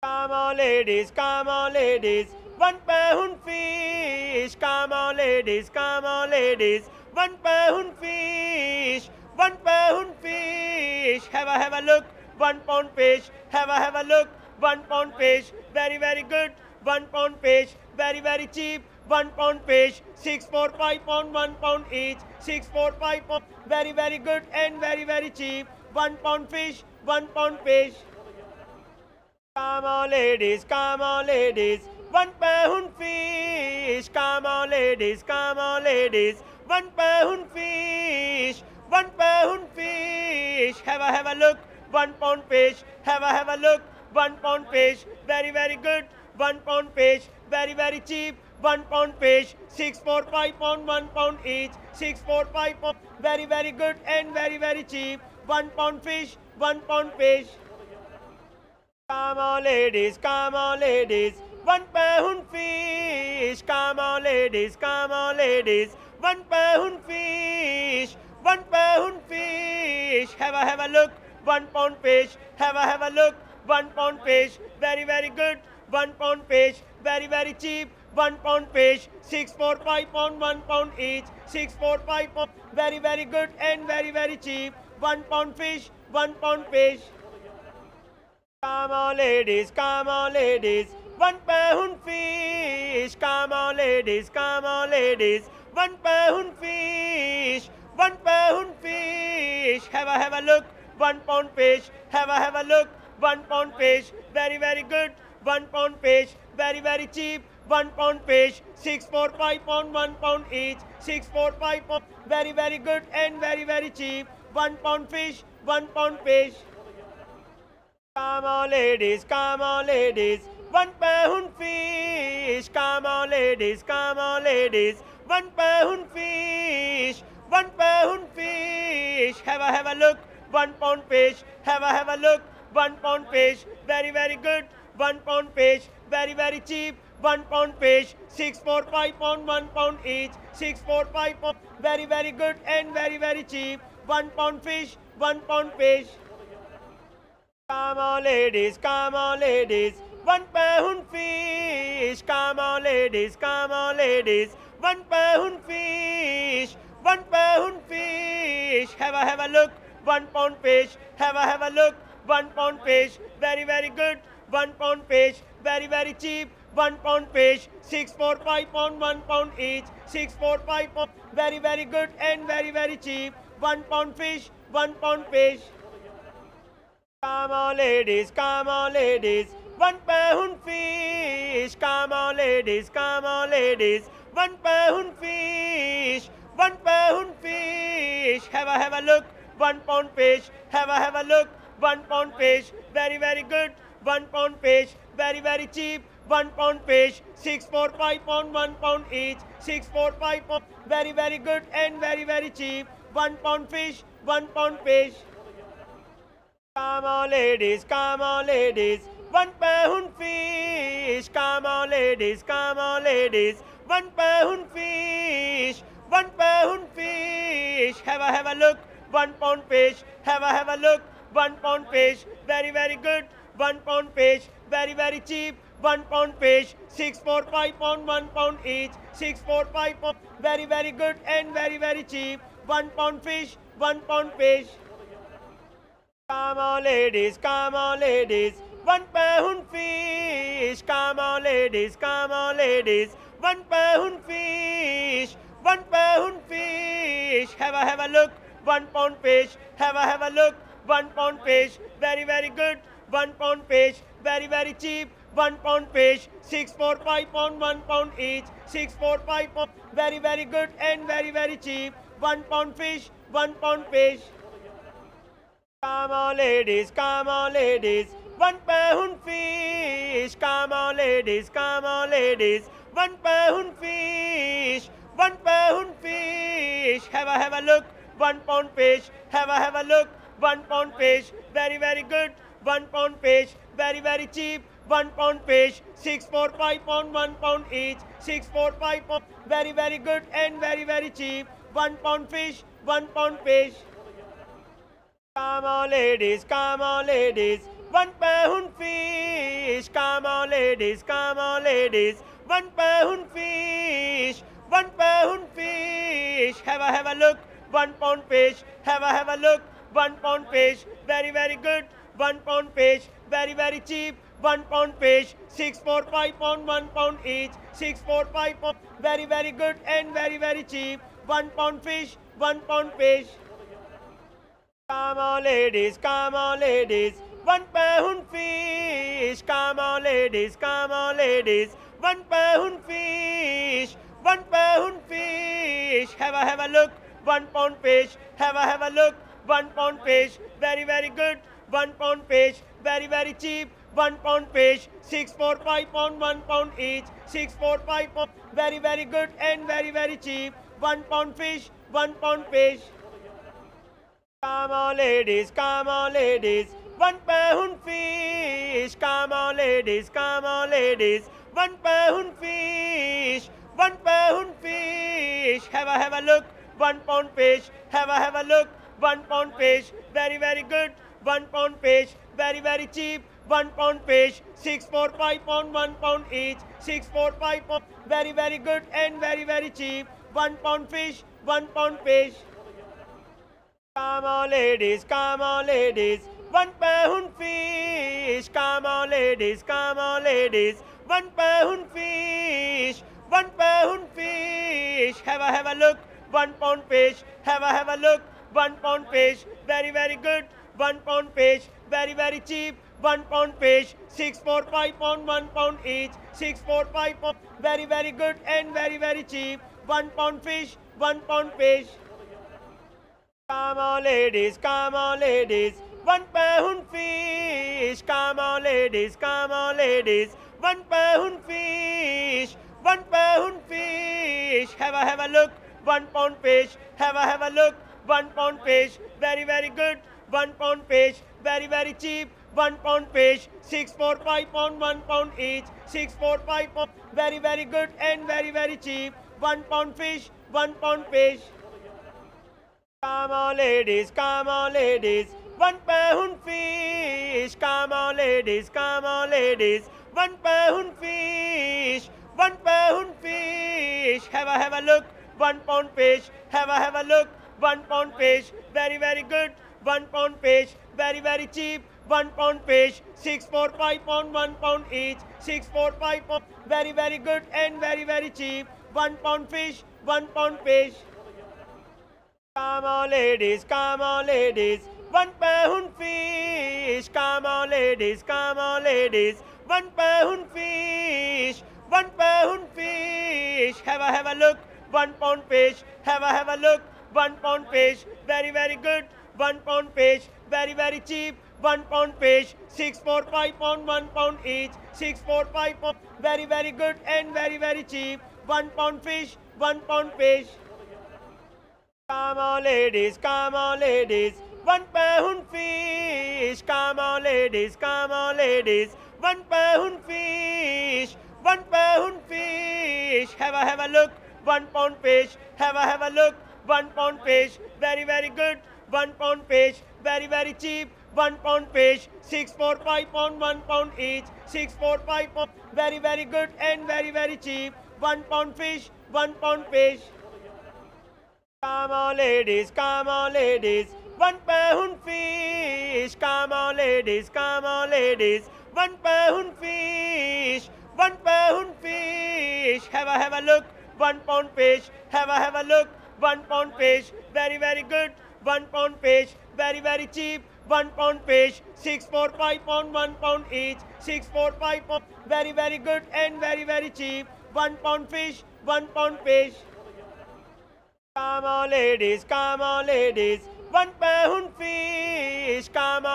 Come on ladies, come on ladies, £1 fish, come on ladies, come on ladies, £1 fish, £1 fish, have a look, £1 fish, have a look, £1 fish, very, very good, £1 fish, very, very cheap, £1 fish, 6, 4, 5 pound, £1 each, 6, 4, 5 pound, very, very good and very, very cheap, £1 fish, £1 fish. Come on ladies, come on ladies, £1 fish, come on ladies, come on ladies, £1 fish, £1 fish, have a look, £1 fish, have a look, £1 fish, very, very good, £1 fish, very, very cheap, £1 fish, 6, 4, 5 pound, £1 each, 6, 4, 5 pound, very, very good and very, very cheap, £1 fish, £1 fish. Come on ladies, come on ladies, £1 fish, come on ladies, come on ladies, £1 fish, £1 fish, have a look, £1 fish, have a look, £1 fish, very, very good, £1 fish, very, very cheap, £1 fish, 6, 4, 5 pound, £1 each, 6, 4, 5 pound, very, very good and very, very cheap, £1 fish, £1 fish. Come on ladies, come on ladies, £1 fish, come on ladies, come on ladies, £1 fish, £1 fish, have a look, £1 fish, have a look, £1 fish, very, very good, £1 fish, very, very cheap, £1 fish, 6, 4, 5 pound, £1 each, 6, 4, 5 pound, very, very good and very, very cheap, £1 fish, £1 fish. Come on ladies, £1 fish, come on ladies, £1 fish, £1 fish, have a look, £1 fish, have a look, £1 fish, very, very good, £1 fish, very, very cheap, £1 fish, 6, 4, 5 pound, £1 each, 6, 4, 5 pound, very, very good and very, very cheap, £1 fish, £1 fish. Come on ladies, £1 fish, come on ladies, £1 fish, £1 fish, have a look, £1 fish, have a look, £1 fish, very, very good, £1 fish, very, very cheap, £1 fish, 6, 4, 5 pound, £1 each, 6, 4, 5 pound, very, very good and very, very cheap, £1 fish, £1 fish. Come on ladies, £1 fish, come on ladies, £1 fish, £1 fish, have a look, £1 fish, have a look, £1 fish, very, very good, £1 fish, very, very cheap, £1 fish, 6, 4, 5 pound, £1 each, 6, 4, 5 pound, very, very good and very, very cheap, £1 fish, £1 fish. Come on ladies, £1 fish, come on ladies, £1 fish, £1 fish, have a look, £1 fish, have a look, £1 fish, very, very good, £1 fish, very, very cheap, £1 fish, 6, 4, 5 pound, £1 each, 6, 4, 5 pound, very, very good and very, very cheap, £1 fish, £1 fish. Come on ladies, £1 fish, come on ladies, £1 fish, £1 fish, have a look, £1 fish, have a look, £1 fish, very, very good, £1 fish, very, very cheap, £1 fish, 6, 4, 5 pound, £1 each, 6, 4, 5 pound, very, very good and very, very cheap, £1 fish, £1 fish. Come on ladies, £1 fish, come on ladies, £1 fish, £1 fish, have a look, £1 fish, have a look, £1 fish, very, very good, £1 fish, very, very cheap, £1 fish, 6, 4, 5 pound, £1 each, 6, 4, 5 pound, very, very good and very, very cheap, £1 fish, £1 fish. Come on ladies, £1 fish, come on ladies, £1 fish, £1 fish, have a look, £1 fish, have a look, £1 fish, very, very good, £1 fish, very, very cheap, £1 fish, 6, 4, 5 pound, £1 each, 6, 4, 5 pound, very, very good and very, very cheap, £1 fish, £1 fish. Come on ladies, £1 fish, come on ladies, £1 fish, £1 fish, have a look, £1 fish, have a look, £1 fish, very, very good, £1 fish, very, very cheap, £1 fish, 6, 4, 5 pound, £1 each, 6, 4, 5 pound, very, very good and very, very cheap, £1 fish, £1 fish. Come on ladies, £1 fish, come on ladies, £1 fish, £1 fish, have a look, £1 fish, have a look, £1 fish, very, very good, £1 fish, very, very cheap, £1 fish, 6, 4, 5 pound, £1 each, 6, 4, 5 pound, very, very good and very, very cheap, £1 fish, £1 fish. Come on ladies, £1 fish, come on ladies, £1 fish, £1 fish, have a look, £1 fish, have a look, £1 fish, very, very good, £1 fish, very, very cheap, £1 fish, 6, 4, 5 pound, £1 each, 6, 4, 5 pound, very, very good and very, very cheap, £1 fish, £1 fish. Come on ladies, £1 fish, come on ladies, £1 fish, £1 fish, have a look, £1 fish, have a look, £1 fish, very, very good, £1 fish, very, very cheap, £1 fish, 6, 4, 5 pound, £1 each, 6, 4, 5 pound, very, very good and very, very cheap, £1 fish, £1 fish. Come on ladies, £1 fish, come on ladies, £1 fish, £1 fish, have a look, £1 fish, have a look, £1 fish, very, very good, £1 fish, very, very cheap, £1 fish, 6, 4, 5 pound, £1 each, 6, 4, 5 pound, very, very good and very, very cheap, £1 fish, £1 fish. Come on ladies, £1 fish, come on ladies, £1 fish, £1 fish, have a look, £1 fish, have a look, £1 fish, very, very good, £1 fish, very, very cheap, £1 fish, 6, 4, 5 pound, £1 each, 6, 4, 5 pound, very, very good and very, very cheap, £1 fish, £1 fish. Come on ladies, £1 fish, come on ladies, £1 fish, £1 fish, have a look, £1 fish, have a look, £1 fish, very, very good, £1 fish, very, very cheap, £1 fish, 6, 4, 5 pound, £1 each, 6, 4, 5 pound, very, very good and very, very cheap, £1 fish, £1 fish. Come on ladies, £1 fish, come on ladies, £1 fish, £1 fish, have a look, £1 fish, have a look, £1 fish, very, very good, £1 fish, very, very cheap, £1 fish, 6, 4, 5 pound, £1 each, 6, 4, 5 pound, very, very good and very, very cheap, £1 fish, £1 fish. Come on ladies, £1 fish, come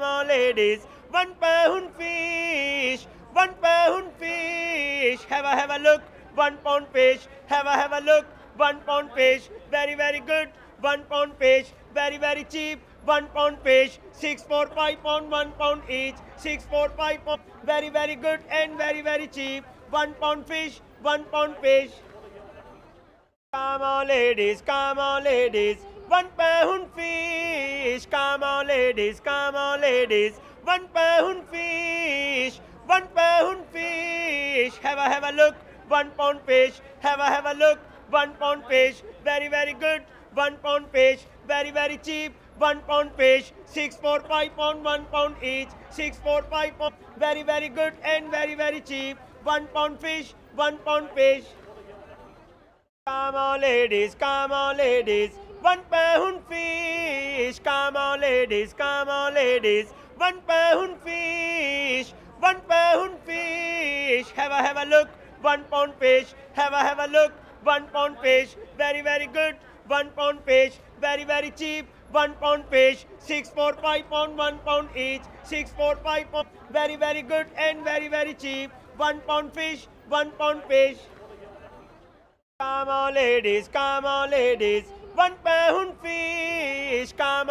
on ladies, £1 fish, £1 fish, have a look, £1 fish, have a look, £1 fish, very, very good, £1 fish, very, very cheap, £1 fish, 6, 4, 5 pound, £1 each, 6, 4, 5 pound, very, very good and very, very cheap, £1 fish, £1 fish. Come on ladies, £1 fish, come on ladies, £1 fish, £1 fish, have a look, £1 fish, have a look, £1 fish, very, very good, £1 fish, very, very cheap, £1 fish, 6, 4, 5 pound, £1 each, 6, 4, 5 pound, very, very good and very, very cheap, £1 fish, £1 fish. Come on ladies, £1 fish, come on ladies, £1 fish, £1 fish, have a look, £1 fish, have a look, £1 fish, very, very good, £1 fish, very, very cheap, £1 fish, 6, 4, 5 pound, £1 each, 6, 4, 5 pound, very, very good and very, very cheap, £1 fish, £1 fish. Come on ladies, £1 fish, come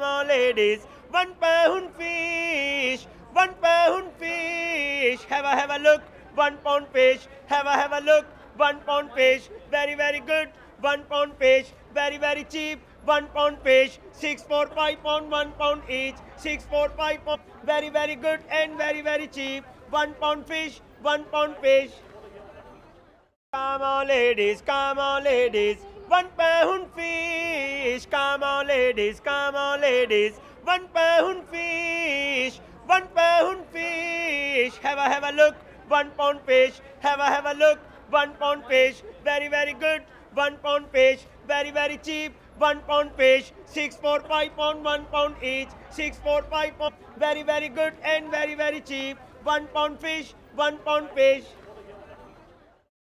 on ladies, £1 fish, £1 fish, have a look, £1 fish, have a look, £1 fish, very, very good, £1 fish, very, very cheap, £1 fish, 6, 4, 5 pound, £1 each, 6, 4, 5 pound, very, very good and very, very cheap, £1 fish, £1 fish. Come on ladies, £1 fish, come on ladies, £1 fish, £1 fish, have a look, £1 fish, have a look, £1 fish, very, very good, £1 fish, very, very cheap, £1 fish, 6, 4, 5 pound, £1 each, 6, 4, 5 pound, very, very good and very, very cheap, £1 fish, £1 fish.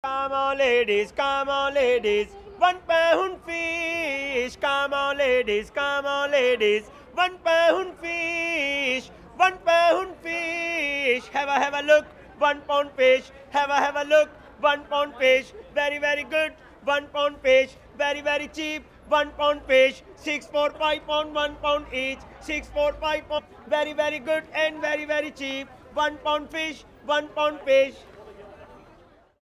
Come on ladies, come on ladies, £1 fish, come on ladies, come on ladies, £1 fish, £1 fish, have a look, £1 fish, have a look, £1 fish, very, very good, £1 fish, very, very cheap, £1 fish, 6, 4, 5 pound, £1 each, 6, 4, 5 pound, very, very good and very, very cheap, £1 fish, £1 fish.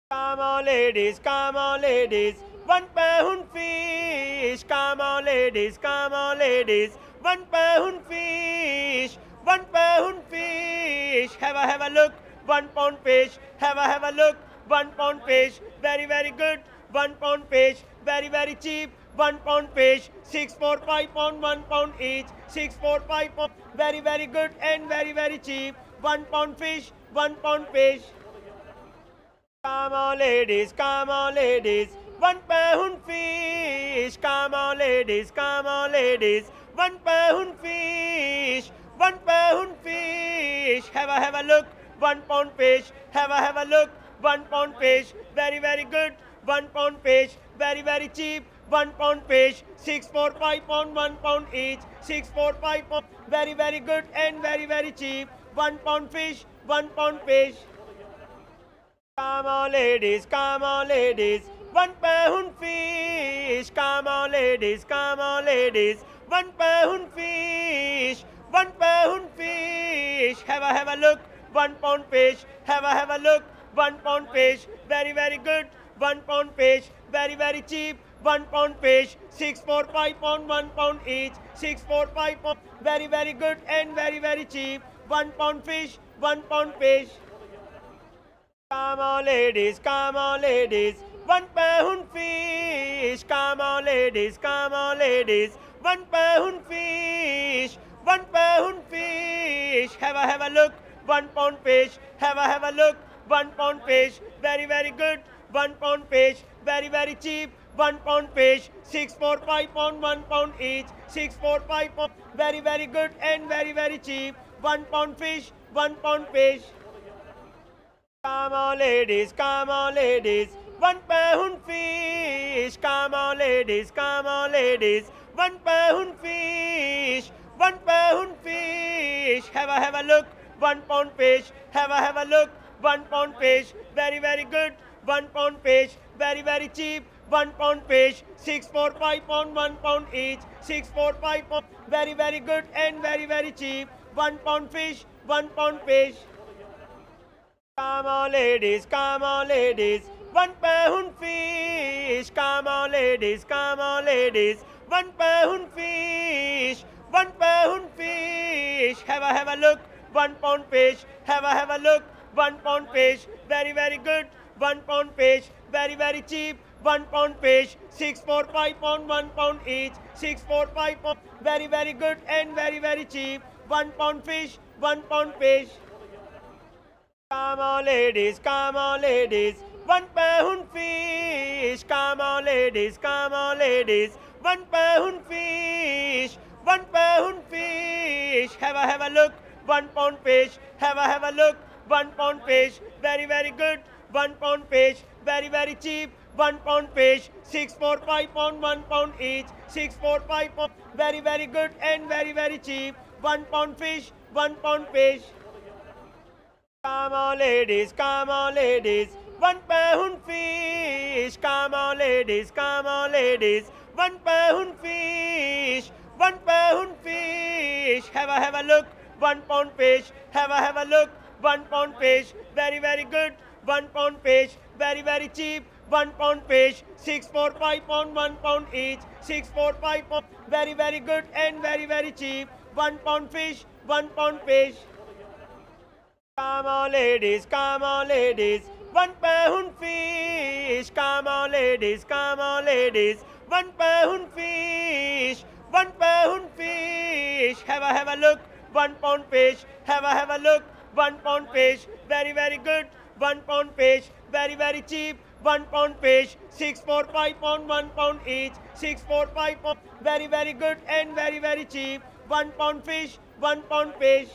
Come on ladies, come on ladies, £1 fish, come on ladies, come on ladies, £1 fish, £1 fish, have a look, £1 fish, have a look, £1 fish, very, very good, £1 fish, very, very cheap, £1 fish, 6, 4, 5 pound, £1 each, 6, 4, 5 pound, very, very good and very, very cheap, £1 fish, £1 fish. Come on ladies, come on ladies, £1 fish, come on ladies, come on ladies, £1 fish, £1 fish, have a look, £1 fish, have a look, £1 fish, very, very good, £1 fish, very, very cheap, £1 fish, 6, 4, 5 pound, £1 each, 6, 4, 5 pound, very, very good and very, very cheap, £1 fish, £1 fish. Come on ladies, come on ladies, £1 fish, come on ladies, come on ladies, £1 fish, £1 fish, have a look, £1 fish, have a look, £1 fish, very, very good, £1 fish, very, very cheap, £1 fish, 6, 4, 5 pound, £1 each, 6, 4, 5 pound, very, very good and very, very cheap, £1 fish, £1 fish. Come on ladies, come on ladies, £1 fish, come on ladies, come on ladies, £1 fish, £1 fish, have a look, £1 fish, have a look, £1 fish, very, very good, £1 fish, very, very cheap, £1 fish, 6, 4, 5 pound, £1 each, 6, 4, 5 pound, very, very good and very, very cheap, £1 fish, £1 fish. Come on ladies, come on ladies, £1 fish, come on ladies, come on ladies, £1 fish, £1 fish, have a look, £1 fish, have a look, £1 fish, very, very good, £1 fish, very, very cheap, £1 fish, 6, 4, 5 pound, £1 each, 6, 4, 5 pound, very, very good and very, very cheap, £1 fish, £1 fish. Come on ladies, come on ladies, £1 fish, come on ladies, come on ladies, £1 fish, £1 fish, have a look, £1 fish, have a look, £1 fish, very, very good, £1 fish, very, very cheap, £1 fish, 6, 4, 5 pound, £1 each, 6, 4, 5 pound, very, very good and very, very cheap, £1 fish, £1 fish. Come on ladies, come on ladies, £1 fish, come on ladies, come on ladies, £1 fish, £1 fish, have a look, £1 fish, have a look, £1 fish, very, very good, £1 fish, very, very cheap, £1 fish, 6, 4, 5 pound, £1 each, 6, 4, 5 pound, very, very good and very, very cheap, £1 fish, £1 fish. Come on ladies, come on ladies, £1 fish, come on ladies, come on ladies, £1 fish, £1 fish, have a look, £1 fish, have a look, £1 fish, very, very good, £1 fish, very, very cheap, £1 fish, 6, 4, 5 pound, £1 each, 6, 4, 5 pound, very, very good and very, very cheap, £1 fish, £1 fish. Come on ladies, come on ladies, £1 fish, come on ladies, come on ladies, £1 fish, £1 fish, have a look, £1 fish, have a look, £1 fish, very, very good, £1 fish, very, very cheap, £1 fish, 6, 4, 5 pound, £1 each, 6, 4, 5 pound, very, very good and very, very cheap, £1 fish, £1 fish.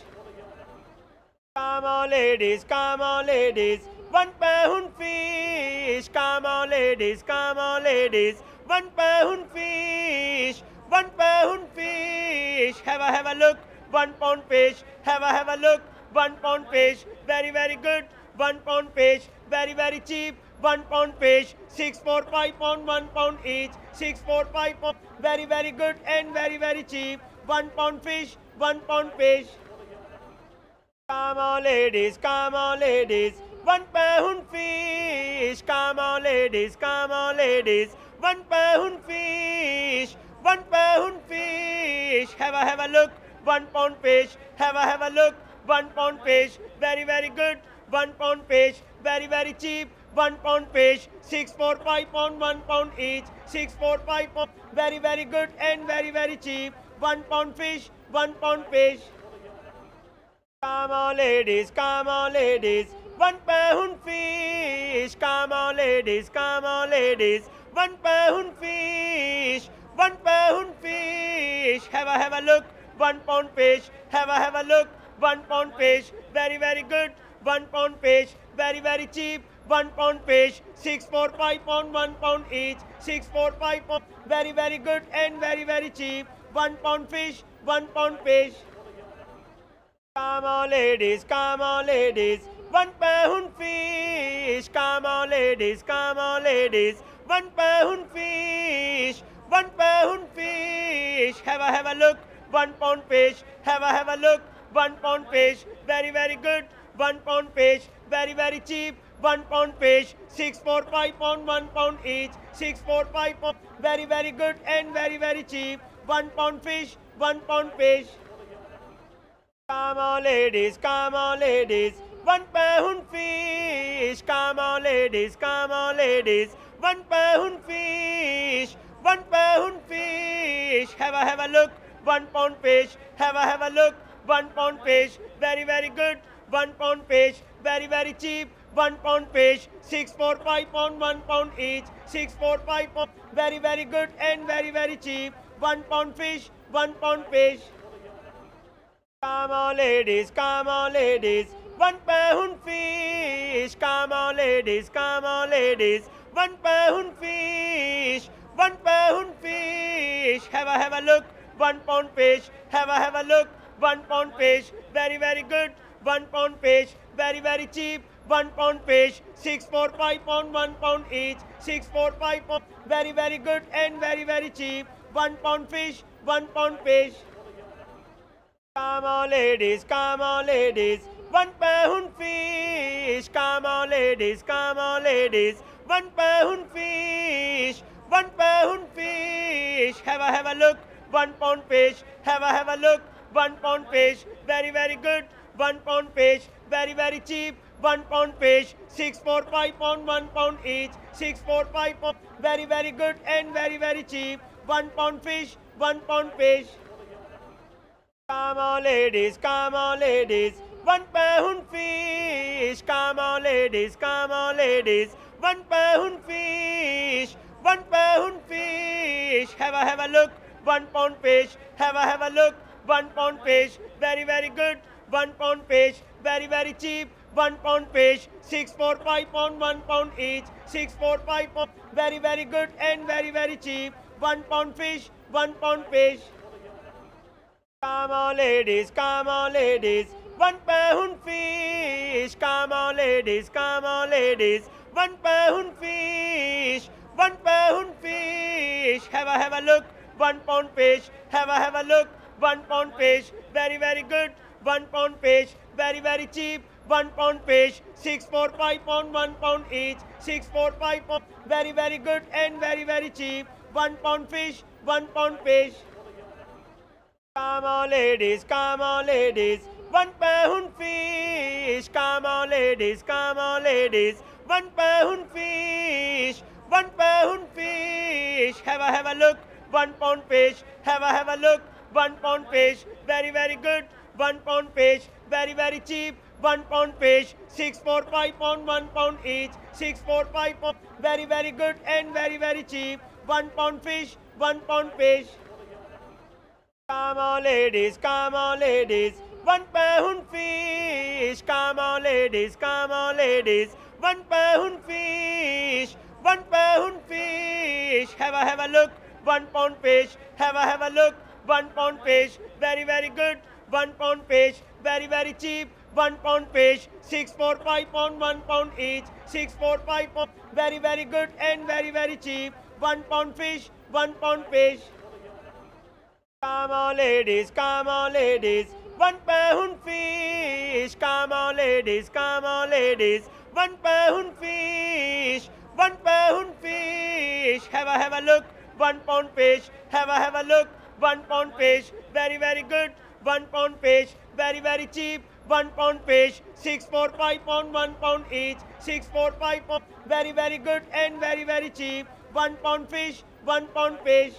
Come on ladies, £1 fish, come on ladies, £1 fish, £1 fish, have a look, £1 fish, have a look, £1 fish, very, very good, £1 fish, very, very cheap, £1 fish, 6, 4, 5 pound, £1 each, 6, 4, 5 pound, very, very good and very, very cheap, £1 fish, £1 fish. Come on ladies, £1 fish, come on ladies, £1 fish, £1 fish, have a look, £1 fish, have a look, £1 fish, very, very good, £1 fish, very, very cheap, £1 fish, 6, 4, 5 pound, £1 each, 6, 4, 5 pound, very, very good and very, very cheap, £1 fish, £1 fish. Come on ladies, £1 fish, come on ladies, £1 fish, £1 fish, have a look, £1 fish, have a look, £1 fish, very, very good, £1 fish, very, very cheap, £1 fish, 6, 4, 5 pound, £1 each, 6, 4, 5 pound, very, very good and very, very cheap, £1 fish, £1 fish. Come on ladies, £1 fish, come on ladies, £1 fish, £1 fish, have a look, £1 fish, have a look, £1 fish, very, very good, £1 fish, very, very cheap, £1 fish, 6, 4, 5 pound, £1 each, 6, 4, 5 pound, very, very good and very, very cheap, £1 fish, £1 fish. Come on ladies, £1 fish, come on ladies, £1 fish, £1 fish, have a look, £1 fish, have a look, £1 fish, very, very good, £1 fish, very, very cheap, £1 fish, 6, 4, 5 pound, £1 each, 6, 4, 5 pound, very, very good and very, very cheap, £1 fish, £1 fish. Come on ladies, £1 fish, come on ladies, £1 fish, £1 fish, have a look, £1 fish, have a look, £1 fish, very, very good, £1 fish, very, very cheap, £1 fish, 6, 4, 5 pound, £1 each, 6, 4, 5 pound, very, very good and very, very cheap, £1 fish, £1 fish. Come on ladies, £1 fish, come on ladies, £1 fish, £1 fish, have a look, £1 fish, have a look, £1 fish, very, very good, £1 fish, very, very cheap, £1 fish, 6, 4, 5 pound, £1 each, 6, 4, 5 pound, very, very good and very, very cheap, £1 fish, £1 fish. Come on ladies, £1 fish, come on ladies, £1 fish, £1 fish, have a look, £1 fish, have a look, £1 fish, very, very good, £1 fish, very, very cheap, £1 fish, 6, 4, 5 pound, £1 each, 6, 4, 5 pound, very, very good and very, very cheap, £1 fish, £1 fish. Come on ladies, £1 fish, come on ladies, £1 fish, £1 fish, have a look, £1 fish, have a look, £1 fish, very, very good, £1 fish, very, very cheap, £1 fish, 6, 4, 5 pound, £1 each, 6, 4, 5 pound, very, very good and very, very cheap, £1 fish, £1 fish. Come on ladies, £1 fish, come on ladies, £1 fish, £1 fish, have a look, £1 fish, have a look, £1 fish, very, very good, £1 fish, very, very cheap, £1 fish, 6, 4, 5 pound, £1 each, 6, 4, 5 pound, very, very good and very, very cheap, £1 fish, £1 fish. Come on ladies, come on ladies, £1 fish, come on ladies, come on ladies, £1 fish, £1 fish, have a look, £1 fish, have a look, £1 fish, very, very good, £1 fish, very, very cheap, £1 fish, 6, 4, 5 pound, £1 each, 6, 4, 5 pound, very, very good and very, very cheap, £1 fish, £1 fish. Come on ladies, come on ladies, £1 fish, come on ladies, come on ladies, £1 fish, £1 fish, have a look, £1 fish, have a look, £1 fish, very, very good, £1 fish, very, very cheap, £1 fish, 6, 4, 5 pound, £1 each, 6, 4, 5 pound, very, very good and very, very cheap, £1 fish, £1 fish.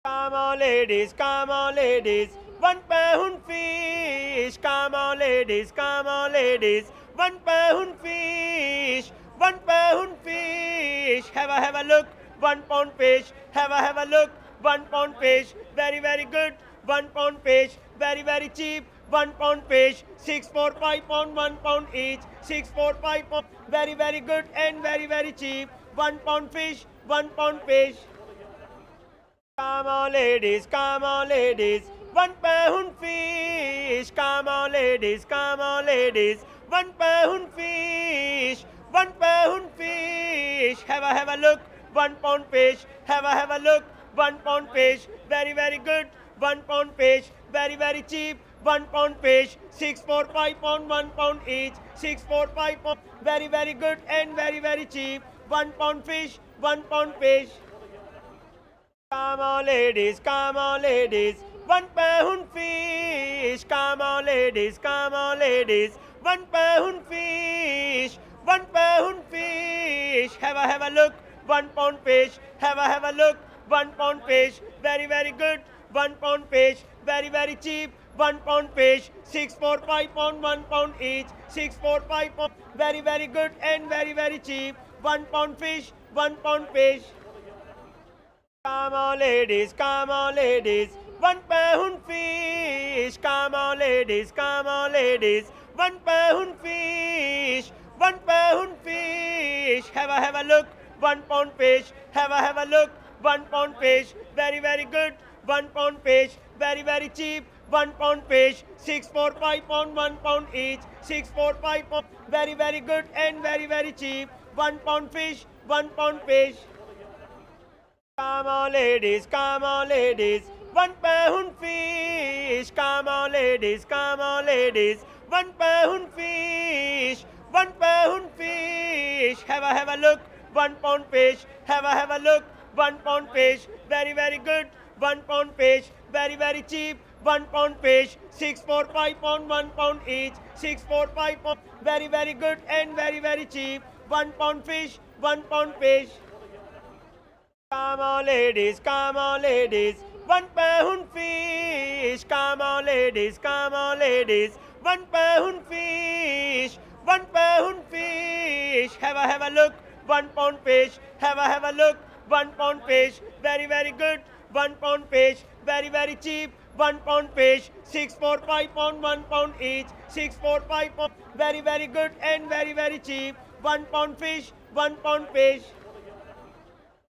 Come on ladies, come on ladies, £1 fish, come on ladies, come on ladies, £1 fish, £1 fish, have a look, £1 fish, have a look, £1 fish, very, very good, £1 fish, very, very cheap, £1 fish, 6, 4, 5 pound, £1 each, 6, 4, 5 pound, very, very good and very, very cheap, £1 fish, £1 fish. Come on ladies, come on ladies, £1 fish, come on ladies, come on ladies, £1 fish, £1 fish, have a look, £1 fish, have a look, £1 fish, very, very good, £1 fish, very, very cheap, £1 fish, 6, 4, 5 pound, £1 each, 6, 4, 5 pound, very, very good and very, very cheap, £1 fish, £1 fish. Come on ladies, come on ladies, £1 fish, come on ladies, come on ladies, £1 fish, £1 fish, have a look, £1 fish, have a look, £1 fish, very, very good, £1 fish, very, very cheap, £1 fish, 6, 4, 5 pound, £1 each, 6, 4, 5 pound, very, very good and very, very cheap, £1 fish, £1 fish. Come on ladies, come on ladies, £1 fish, come on ladies, come on ladies, £1 fish, £1 fish, have a look, £1 fish, have a look, £1 fish, very, very good, £1 fish, very, very cheap, £1 fish, 6, 4, 5 pound, £1 each, 6, 4, 5 pound, very, very good and very, very cheap, £1 fish, £1 fish. Come on ladies, come on ladies, £1 fish, come on ladies, come on ladies, £1 fish, £1 fish, have a look, £1 fish, have a look, £1 fish, very, very good, £1 fish, very, very cheap, £1 fish, 6, 4, 5 pound, £1 each, 6, 4, 5 pound, very, very good and very, very cheap, £1 fish, £1 fish. Come on ladies, come on ladies, £1 fish, come on ladies, come on ladies, £1 fish, £1 fish, have a look, £1 fish, have a look, £1 fish, very, very good, £1 fish, very, very cheap, £1 fish, 6, 4, 5 pound, £1 each, 6, 4, 5 pound, very, very good and very, very cheap, £1 fish, £1 fish.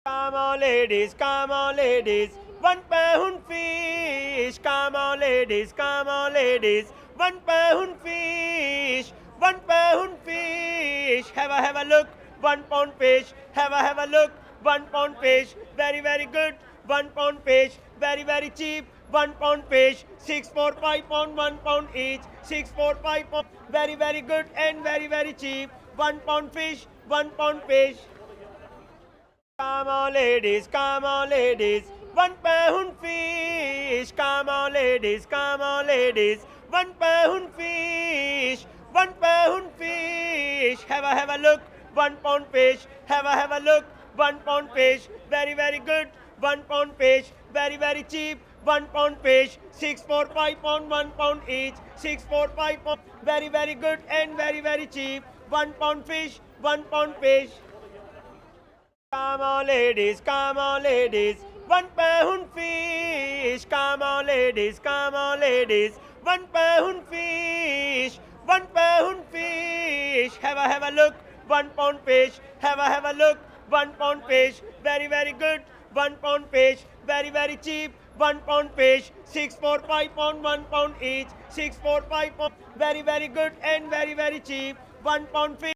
Come on ladies, come on ladies, £1 fish, come on ladies, come on ladies, £1 fish, £1 fish, have a look, £1 fish, have a look, £1 fish, very, very good, £1 fish, very, very cheap, £1 fish, 6, 4, 5 pound, £1 each, 6, 4, 5 pound, very, very good and very, very cheap, £1 fish, £1 fish. Come on ladies, come on ladies, £1 fish, come on ladies, come on ladies, £1 fish, £1 fish, have a look, £1 fish, have a look, £1 fish, very, very good, £1 fish, very, very cheap, £1 fish, 6, 4, 5 pound, £1 each, 6, 4, 5 pound, very, very good and very, very cheap, £1 fish, £1 fish. Come on ladies, £1 fish, come on ladies, £1 fish, £1 fish, have a look, £1 fish, have a look, £1 fish, very, very good, £1 fish, very, very cheap, £1 fish, 6, 4, 5 pound, £1 each, 6, 4, 5 pound, very, very good and very, very cheap, £1 fish.